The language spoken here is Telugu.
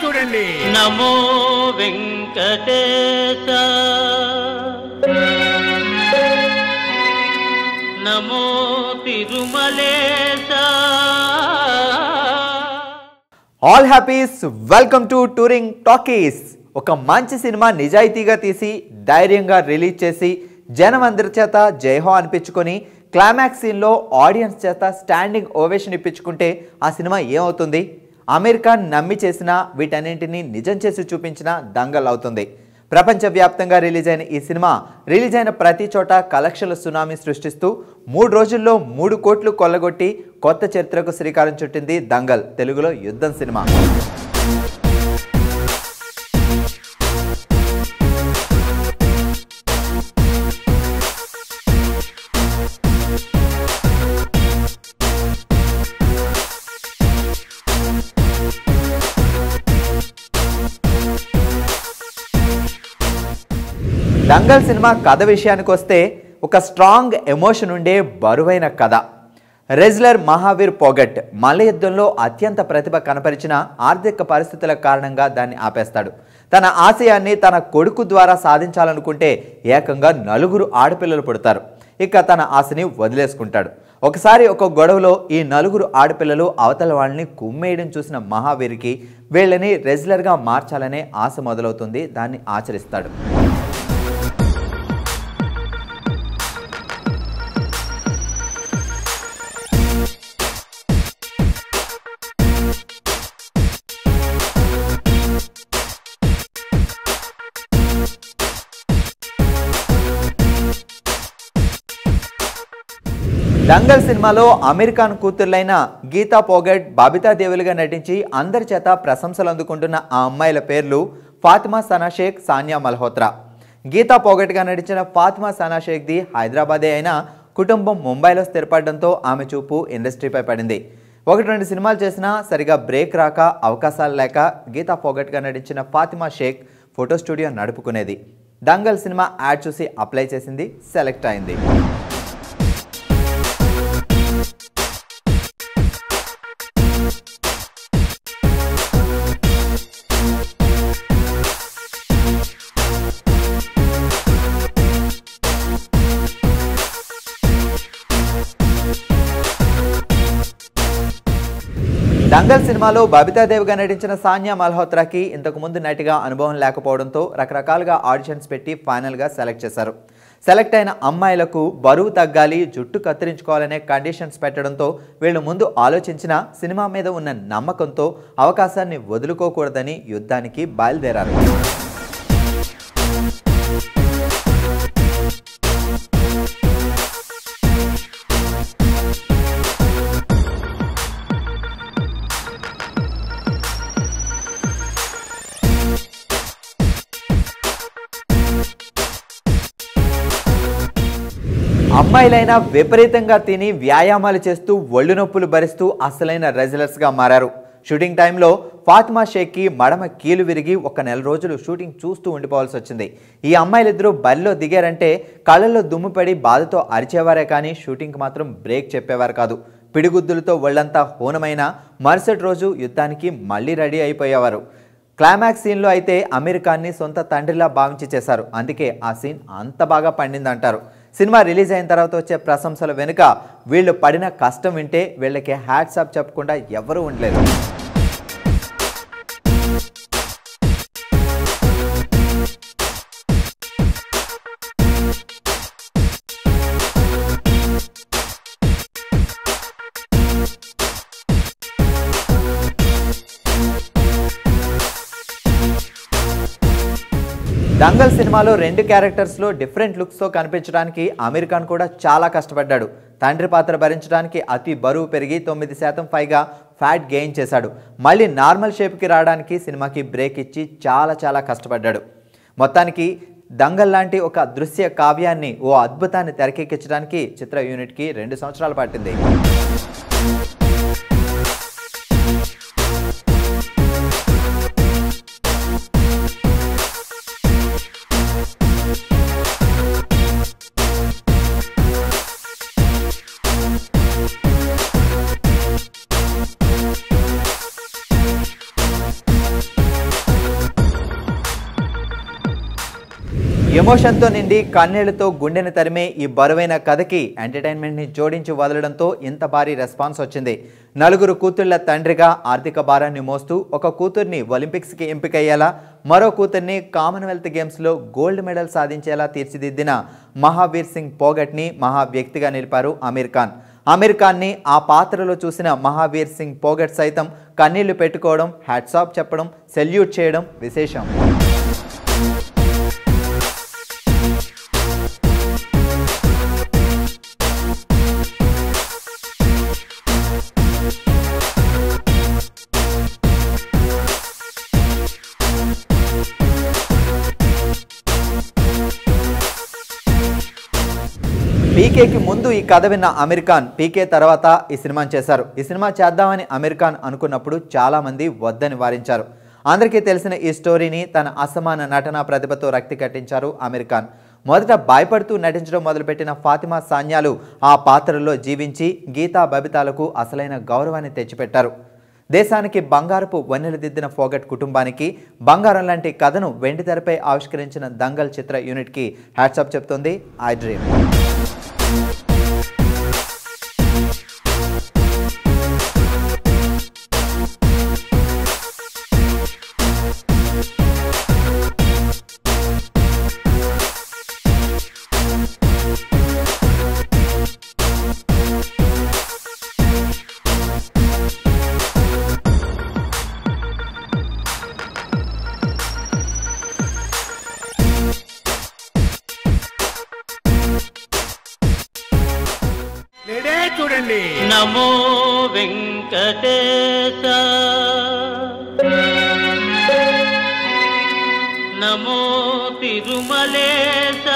చూడండి. నమో వెంకటేశ నమో Tirumalesha. All happies, welcome to touring talkies. ఒక మంచి సినిమా నిజాయితీగా తీసి ధైర్యంగా రిలీజ్ చేసి జనం అందరి చేత జైహో అనిపించుకొని క్లైమాక్స్ సీన్లో ఆడియన్స్ చేత స్టాండింగ్ ఓవేషన్ ఇప్పించుకుంటే ఆ సినిమా ఏమవుతుంది? అమెరికా నమ్మి చేసిన వీటన్నింటినీ నిజం చేసి చూపించిన దంగల్ అవుతుంది. ప్రపంచవ్యాప్తంగా రిలీజ్ అయిన ఈ సినిమా రిలీజ్ అయిన ప్రతి చోట కలెక్షన్ల సునామీ సృష్టిస్తూ 3 రోజుల్లో 3 కోట్లు కొల్లగొట్టి కొత్త చరిత్రకు శ్రీకారం చుట్టింది దంగల్, తెలుగులో యుద్ధం సినిమా. దంగల్ సినిమా కథ విషయానికి వస్తే ఒక స్ట్రాంగ్ ఎమోషన్ ఉండే బరువైన కథ. రెజ్లర్ మహావీర్ పోగట్ మల్ల యుద్ధంలో అత్యంత ప్రతిభ కనపరిచిన ఆర్థిక పరిస్థితుల కారణంగా దాన్ని ఆపేస్తాడు. తన ఆశయాన్ని తన కొడుకు ద్వారా సాధించాలనుకుంటే ఏకంగా 4 ఆడపిల్లలు పుడతారు. ఇక తన ఆశని వదిలేసుకుంటాడు. ఒకసారి ఒక గొడవలో ఈ 4 ఆడపిల్లలు అవతల వాళ్ళని కుమ్మేయడం చూసిన మహావీర్కి వీళ్ళని రెజ్లర్గా మార్చాలనే ఆశ మొదలవుతుంది. దాన్ని ఆచరిస్తాడు. దంగల్ సినిమాలో అమెరికాన్ కూతుర్లైన గీతా పోగట్, బబితా దేవులుగా నటించి అందరి చేత ప్రశంసలు అందుకుంటున్న ఆ అమ్మాయిల పేర్లు ఫాతిమా సనా షేక్, సానియా మల్హోత్రా. గీతా పోగట్గా నటించిన ఫాతిమా సనా షేక్ది హైదరాబాదే అయినా కుటుంబం ముంబైలో స్థిరపడడంతో ఆమె చూపు ఇండస్ట్రీపై పడింది. 1-2 సినిమాలు చేసినా సరిగా బ్రేక్ రాక, అవకాశాలు లేక గీతా పోగట్గా నటించిన ఫాతిమా షేక్ ఫోటో స్టూడియో నడుపుకునేది. దంగల్ సినిమా యాడ్ చూసి అప్లై చేసింది, సెలెక్ట్ అయింది. దంగల్ సినిమాలో బబితా దేవ్గా నటించిన సానియా మల్హోత్రాకి ఇంతకుముందు నటిగా అనుభవం లేకపోవడంతో రకరకాలుగా ఆడిషన్స్ పెట్టి ఫైనల్గా సెలెక్ట్ చేశారు. సెలెక్ట్ అయిన అమ్మాయిలకు బరువు తగ్గాలి, జుట్టు కత్తిరించుకోవాలనే కండిషన్స్ పెట్టడంతో వీళ్ళు ముందు ఆలోచించిన సినిమా మీద ఉన్న నమ్మకంతో అవకాశాన్ని వదులుకోకూడదని యుద్ధానికి బయలుదేరారు. అమ్మాయిలైనా విపరీతంగా తిని వ్యాయామాలు చేస్తూ ఒళ్ళు నొప్పులు భరిస్తూ అసలైన రెజ్లర్స్గా మారారు. షూటింగ్ టైంలో ఫాతిమా షేక్కి మడమ కీలు విరిగి 1 నెల రోజులు షూటింగ్ చూస్తూ ఉండిపోవాల్సి వచ్చింది. ఈ అమ్మాయిలిద్దరూ బరిలో దిగారంటే కళ్ళల్లో దుమ్ముపడి బాధతో అరిచేవారే కానీ షూటింగ్కి మాత్రం బ్రేక్ చెప్పేవారు కాదు. పిడిగుద్దులతో ఒళ్ళంతా హోనమైన మరుసటి రోజు యుద్ధానికి మళ్ళీ రెడీ అయిపోయేవారు. క్లైమాక్స్ సీన్లో అయితే అమెరికాన్ని సొంత తండ్రిలా భావించి చేశారు. అందుకే ఆ సీన్ అంత బాగా పండిందంటారు. సినిమా రిలీజ్ అయిన తర్వాత వచ్చే ప్రశంసల వెనుక వీళ్ళు పడిన కష్టం వింటే వీళ్ళకి హ్యాట్స్ ఆఫ్ చెప్పకుండా ఎవరూ ఉండలేరు. దంగల్ సినిమాలో 2 క్యారెక్టర్స్లో డిఫరెంట్ లుక్స్తో కనిపించడానికి ఆమిర్ ఖాన్ కూడా చాలా కష్టపడ్డాడు. తండ్రి పాత్ర భరించడానికి అతి బరువు పెరిగి 9% పైగా ఫ్యాట్ గెయిన్ చేశాడు. మళ్ళీ నార్మల్ షేప్కి రావడానికి సినిమాకి బ్రేక్ ఇచ్చి చాలా కష్టపడ్డాడు. మొత్తానికి దంగల్ లాంటి ఒక దృశ్య కావ్యాన్ని, ఓ అద్భుతాన్ని తెరకెక్కించడానికి చిత్ర యూనిట్కి 2 సంవత్సరాలు పట్టింది. ఎమోషన్తో నిండి కన్నీళ్లతో గుండెని తరిమే ఈ బరువైన కథకి ఎంటర్టైన్మెంట్ని జోడించి వదలడంతో ఇంత భారీ రెస్పాన్స్ వచ్చింది. నలుగురు కూతుళ్ల తండ్రిగా ఆర్థిక భారాన్ని మోస్తూ ఒక కూతుర్ని ఒలింపిక్స్కి ఎంపికయ్యేలా, మరో కూతుర్ని కామన్వెల్త్ గేమ్స్లో గోల్డ్ మెడల్ సాధించేలా తీర్చిదిద్దిన మహావీర్ సింగ్ పోగట్ని మహా వ్యక్తిగా నిలిపారు ఆమీర్ ఖాన్. ఆమీర్ ఖాన్ని ఆ పాత్రలో చూసిన మహావీర్ సింగ్ పోగట్ సైతం కన్నీళ్లు పెట్టుకోవడం, హ్యాట్స్ ఆఫ్ చెప్పడం, సెల్యూట్ చేయడం విశేషం. పీకేకి ముందు ఈ కథ విన్న ఆమీర్ ఖాన్ పీకే తర్వాత ఈ సినిమాని చేశారు. ఈ సినిమా చేద్దామని ఆమీర్ ఖాన్ అనుకున్నప్పుడు చాలామంది వద్దని వారించారు. అందరికీ తెలిసిన ఈ స్టోరీని తన అసమాన నటనా ప్రతిభతో రక్తి కట్టించారు ఆమీర్ ఖాన్. మొదట భయపడుతూ నటించడం మొదలుపెట్టిన ఫాతిమా సాన్యాలు ఆ పాత్రలో జీవించి గీతా బబితాలకు అసలైన గౌరవాన్ని తెచ్చిపెట్టారు. దేశానికి బంగారపు వన్నెలు దిద్దిన ఫోగట్ కుటుంబానికి బంగారం లాంటి కథను వెండితెరపై ఆవిష్కరించిన దంగల్ చిత్ర యూనిట్కి హ్యాట్సాప్ చెప్తోంది ఐ డ్రీమ్. చూడండి. నమో వెంకటేశ, నమో తిరుమలేశ.